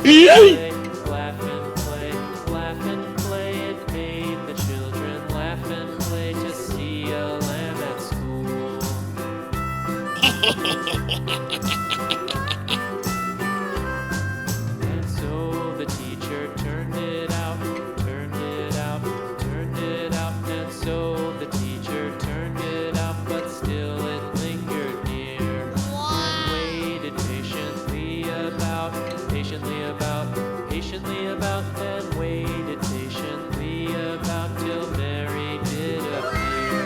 play, laugh and play, laugh and play. It made the children laugh and play to see a lamb at school. And so the teacher turned it out, turned it out, turned it out. And so the teacher turned it out, but still it lingered near. And waited patiently about, and waited patiently about till Mary did appear.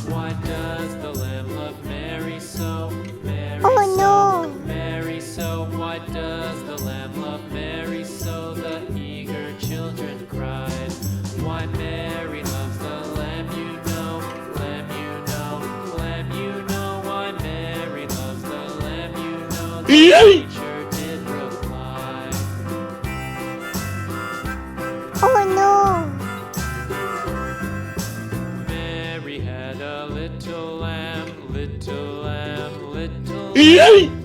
Why does the lamb love Mary so? Mary Oh, no. so, Mary so. Why does the lamb love Mary so? The eager children cried. Why Mary loves the lamb, you know, lamb, you know, lamb, you know. Why Mary loves the lamb, you know. The teacher did reply. Oh, no. Mary had a little lamb, little lamb, little lamb.